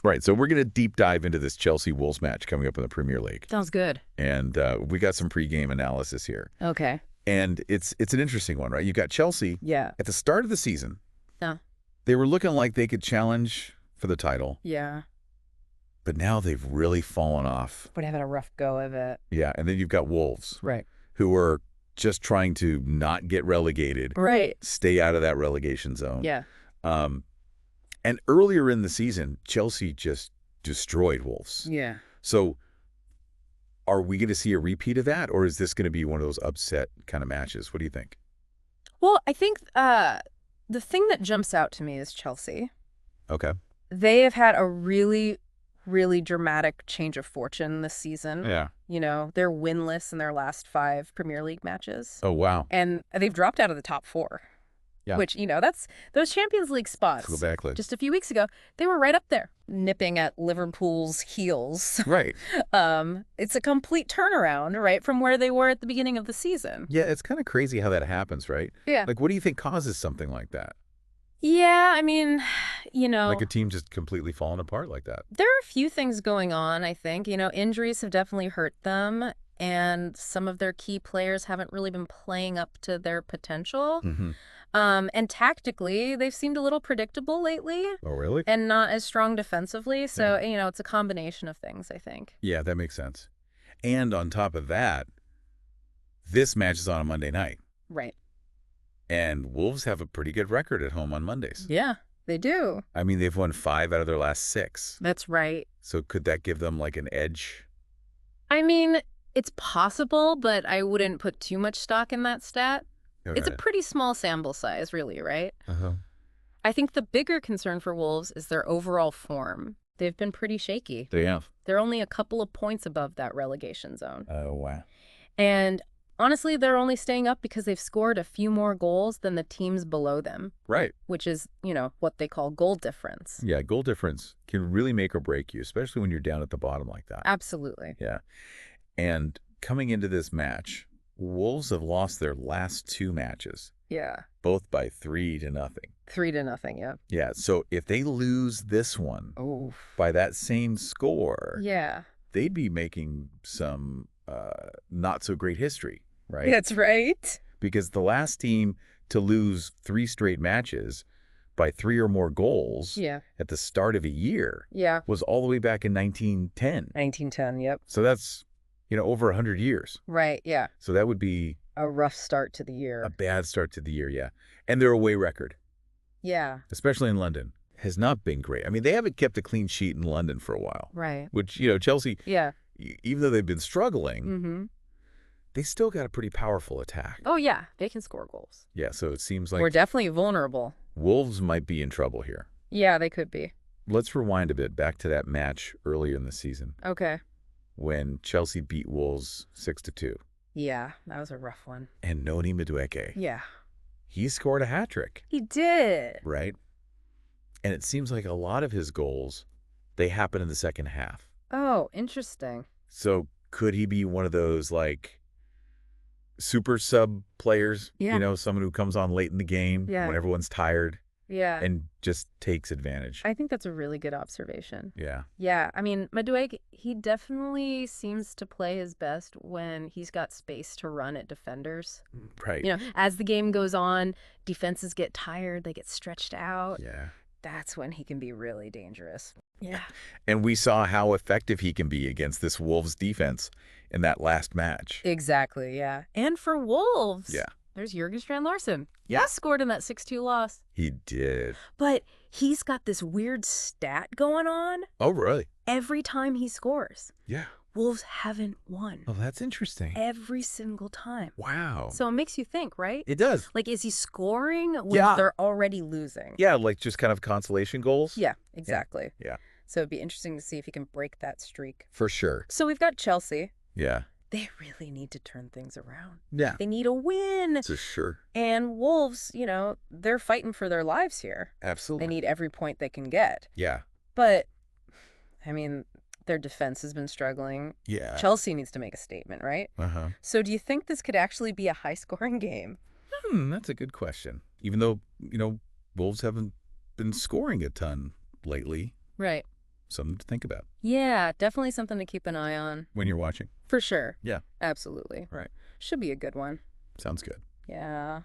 Right, so we're going to deep dive into this Chelsea-Wolves match coming up in the Premier League. Sounds good. And we got some pregame analysis here. Okay. And it's an interesting one, right? You got Chelsea. Yeah. At the start of the season, Yeah. they were looking like they could challenge for the title. Yeah. But now they've really fallen off. But having a rough go of it. Yeah, and then you've got Wolves. Right. Who are just trying to not get relegated. Right. Stay out of that relegation zone. Yeah. And earlier in the season, Chelsea just destroyed Wolves. Yeah. So are we going to see a repeat of that, or is this going to be one of those upset kind of matches? What do you think? Well, I think the thing that jumps out to me is Chelsea. Okay. They have had a really, really dramatic change of fortune this season. Yeah. You know, they're winless in their last 5 Premier League matches. Oh, wow. And they've dropped out of the top 4. Yeah. Which, you know, that's those Champions League spots. Go back, Liz. Just a few weeks ago, they were right up there, nipping at Liverpool's heels. Right. It's a complete turnaround, right, from where they were at the beginning of the season. Yeah, it's kind of crazy how that happens, right? Yeah. Like, what do you think causes something like that? Yeah, I mean, you know. Like a team just completely falling apart like that? There are a few things going on, I think. You know, injuries have definitely hurt them, and some of their key players haven't really been playing up to their potential. Mm-hmm. And tactically, they've seemed a little predictable lately. Oh, really? And not as strong defensively. So, you know, it's a combination of things, I think. Yeah, that makes sense. And on top of that, this match is on a Monday night. Right. And Wolves have a pretty good record at home on Mondays. Yeah, they do. I mean, they've won 5 out of their last 6. That's right. So could that give them like an edge? I mean, it's possible, but I wouldn't put too much stock in that stat. All It's a right. pretty small sample size, really, right? Uh-huh. I think the bigger concern for Wolves is their overall form. They've been pretty shaky. They have. They're only a couple of points above that relegation zone. Oh, wow. And honestly, they're only staying up because they've scored a few more goals than the teams below them, Right. which is, you know, what they call goal difference. Yeah, goal difference can really make or break you, especially when you're down at the bottom like that. Absolutely. Yeah. And coming into this match, Wolves have lost their last 2 matches, Yeah. both by 3-0. 3-0, yeah. Yeah, so if they lose this one Oh. by that same score, Yeah. they'd be making some not so great history, right? That's right. Because the last team to lose 3 straight matches by 3 or more goals Yeah. at the start of a year Yeah. was all the way back in 1910. 1910, yep. So that's, over 100 years. Right, yeah. So that would be A rough start to the year. a bad start to the year, yeah. And their away record, Yeah. especially in London, has not been great. I mean, they haven't kept a clean sheet in London for a while. Right. Which, Chelsea, Yeah. even though they've been struggling, Mm-hmm. they still got a pretty powerful attack. Oh, yeah. They can score goals. Yeah, so it seems like We're definitely vulnerable. Wolves might be in trouble here. Yeah, they could be. Let's rewind a bit back to that match earlier in the season Okay. when Chelsea beat Wolves 6-2. Yeah, that was a rough one. And Noni Madueke, Yeah. he scored a hat-trick, He did. right? And it seems like a lot of his goals, they happen in the second half. Oh, interesting. So could he be one of those, like, super sub players? Yeah. Someone who comes on late in the game Yeah. when everyone's tired Yeah. and just takes advantage. I think that's a really good observation. Yeah. Yeah, I mean, Madueke, he definitely seems to play his best when he's got space to run at defenders. Right. You know, as the game goes on, defenses get tired, they get stretched out. Yeah. That's when he can be really dangerous. Yeah. And we saw how effective he can be against this Wolves defense in that last match. Exactly, yeah. And for Wolves, Yeah. there's Chelsea and Strand Larsen. Yeah. He scored in that 6-2 loss. He did. But he's got this weird stat going on Oh, really? every time he scores. Yeah. Wolves haven't won Oh, that's interesting. every single time. Wow. So it makes you think, right? It does. Like, is he scoring when Yeah. they're already losing? Yeah, like just kind of consolation goals. Yeah, exactly. Yeah. So it'd be interesting to see if he can break that streak. For sure. So we've got Chelsea. Yeah. They really need to turn things around. Yeah. They need a win. For sure. And Wolves, they're fighting for their lives here. Absolutely. They need every point they can get. Yeah. But, I mean, their defense has been struggling. Yeah. Chelsea needs to make a statement, right? Uh-huh. So do you think this could actually be a high-scoring game? That's a good question. Even though, Wolves haven't been scoring a ton lately. Right. something to think about Yeah, definitely something to keep an eye on. when you're watching. For sure. Yeah. Absolutely. Right. Should be a good one. Sounds good. Yeah.